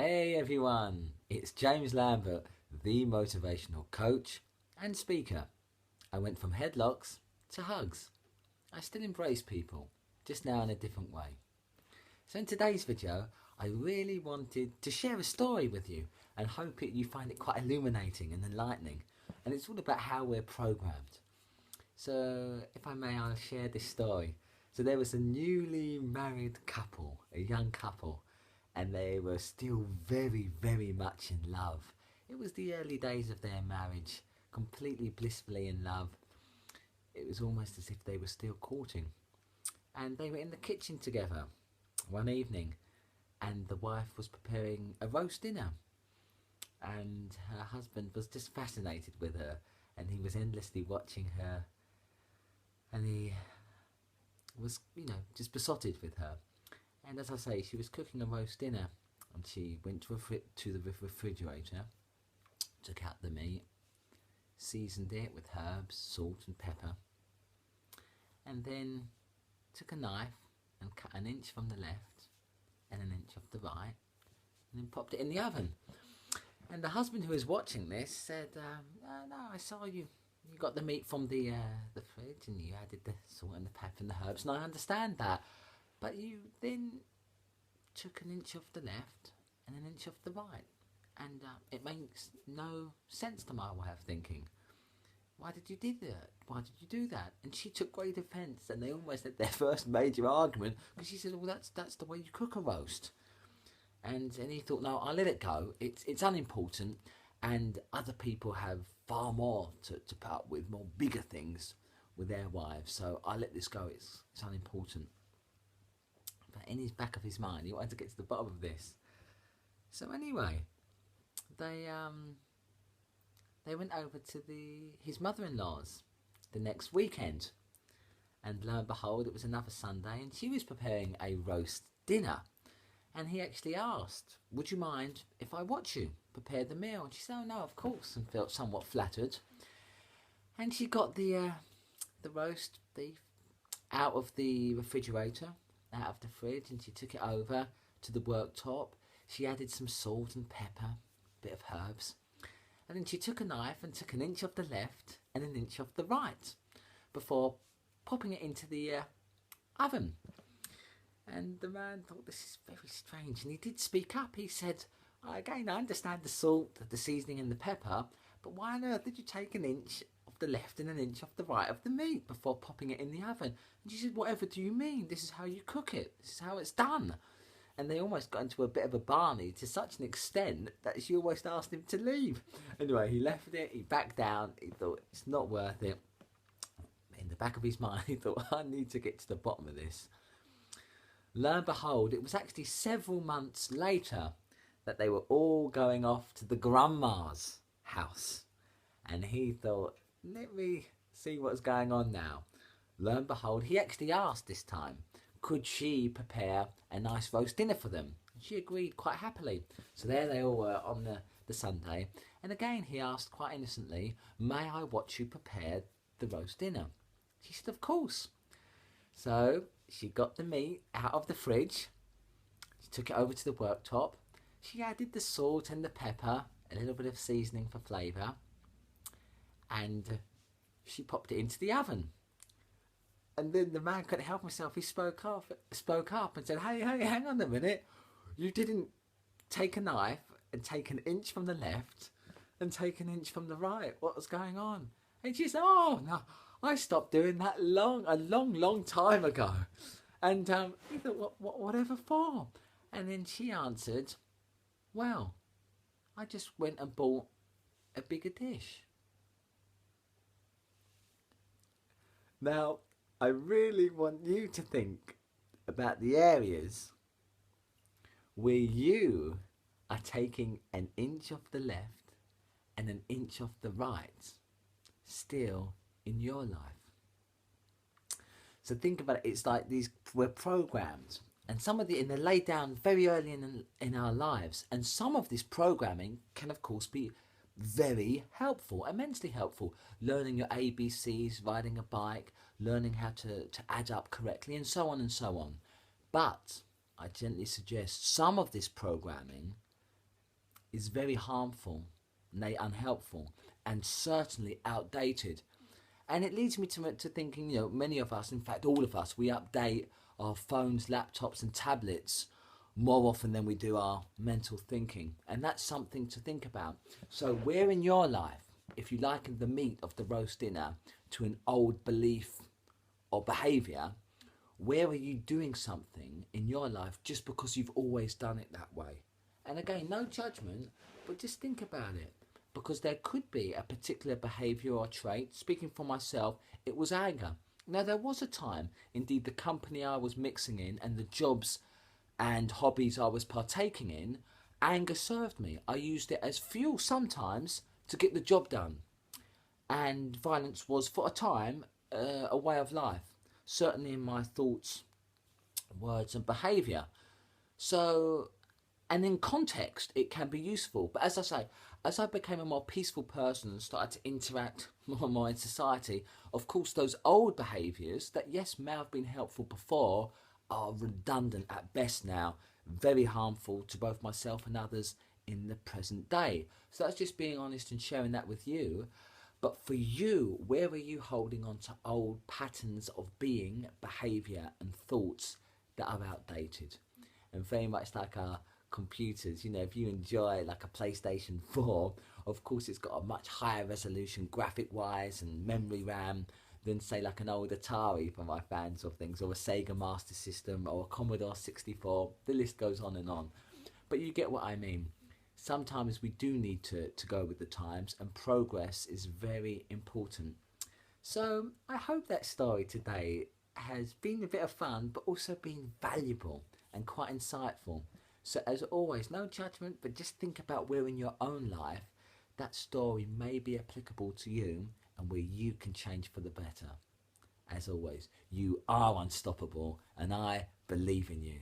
Hey everyone, it's James Lambert, the motivational coach and speaker. I went from headlocks to hugs. I still embrace people, just now in a different way. So in today's video, I really wanted to share a story with you and hope you find it quite illuminating and enlightening. And it's all about how we're programmed. So if I may, I'll share this story. So there was a newly married couple, a young couple, and they were still very, very much in love. It was the early days of their marriage, completely blissfully in love. It was almost as if they were still courting. And they were in the kitchen together one evening, and the wife was preparing a roast dinner. And her husband was just fascinated with her, and he was endlessly watching her, and he was, just besotted with her. And as I say, she was cooking a roast dinner, and she went to the refrigerator, took out the meat, seasoned it with herbs, salt and pepper, and then took a knife and cut an inch from the left and an inch off the right, and then popped it in the oven. And the husband, who was watching this, said, no, I saw you. You got the meat from the fridge, and you added the salt and the pepper and the herbs, and I understand that. But you then took an inch off the left and an inch off the right. And it makes no sense to my way of thinking. Why did you do that? Why did you do that? And she took great offence, and they almost had their first major argument, because she said, well, that's the way you cook a roast. And he thought, no, I'll let it go. It's unimportant, and other people have far more to put up with, more bigger things with their wives. So I'll let this go. It's unimportant. But in his back of his mind, he wanted to get to the bottom of this. So anyway, they went over to his mother-in-law's the next weekend, and lo and behold, it was another Sunday, and she was preparing a roast dinner. And he actually asked, would you mind if I watch you prepare the meal? And she said, oh no, of course, and felt somewhat flattered. And she got the roast beef out of the refrigerator, out of the fridge, and she took it over to the worktop. She added some salt and pepper, a bit of herbs, and then she took a knife and took an inch off the left and an inch off the right before popping it into the oven. And the man thought, this is very strange, and he did speak up. He said, again, I understand the salt, the seasoning and the pepper, but why on earth did you take an inch off the left and an inch off the right of the meat before popping it in the oven? And she said, whatever do you mean? This is how you cook it. This is how it's done. And they almost got into a bit of a barney, to such an extent that she almost asked him to leave. Anyway, he left it, he backed down, he thought, it's not worth it. In the back of his mind, he thought, I need to get to the bottom of this. Lo and behold, it was actually several months later that they were all going off to the grandma's house. And he thought, let me see what's going on now. Lo and behold, he actually asked this time, could she prepare a nice roast dinner for them? And she agreed quite happily. So there they all were on the Sunday. And again, he asked quite innocently, may I watch you prepare the roast dinner? She said, of course. So she got the meat out of the fridge. She took it over to the worktop. She added the salt and the pepper, a little bit of seasoning for flavour, and she popped it into the oven. And then the man couldn't help himself. He spoke up and said, hey, hang on a minute. You didn't take a knife and take an inch from the left and take an inch from the right. What was going on? And she said, oh, no, I stopped doing that a long time ago. And he thought, whatever for? And then she answered, well, I just went and bought a bigger dish. Now, I really want you to think about the areas where you are taking an inch off the left and an inch off the right still in your life. So think about it, it's like we're programmed, and some of they're laid down very early in our lives, and some of this programming can of course be very helpful, immensely helpful. Learning your ABCs, riding a bike, learning how to add up correctly, and so on and so on. But I gently suggest some of this programming is very harmful, nay, unhelpful, and certainly outdated. And it leads me to thinking, many of us, in fact, all of us, we update our phones, laptops, and tablets more often than we do our mental thinking. And that's something to think about. So, where in your life, if you liken the meat of the roast dinner to an old belief or behaviour, where are you doing something in your life just because you've always done it that way? And again, no judgment, but just think about it. Because there could be a particular behaviour or trait. Speaking for myself, it was anger. Now, there was a time, indeed, the company I was mixing in and the jobs and hobbies I was partaking in, anger served me. I used it as fuel sometimes to get the job done. And violence was, for a time, a way of life, certainly in my thoughts, words, and behaviour. So, and in context, it can be useful. But as I say, as I became a more peaceful person and started to interact more and more in society, of course, those old behaviours that, yes, may have been helpful before are redundant at best now, very harmful to both myself and others in the present day. So that's just being honest and sharing that with you. But for you, where are you holding on to old patterns of being, behaviour and thoughts that are outdated? And very much like our computers, if you enjoy like a PlayStation 4, of course it's got a much higher resolution graphic wise and memory RAM than say like an old Atari for my fans of things, or a Sega Master System, or a Commodore 64. The list goes on and on. But you get what I mean. Sometimes we do need to go with the times, and progress is very important. So I hope that story today has been a bit of fun, but also been valuable and quite insightful. So as always, no judgment, but just think about where in your own life that story may be applicable to you and where you can change for the better. As always, you are unstoppable and I believe in you.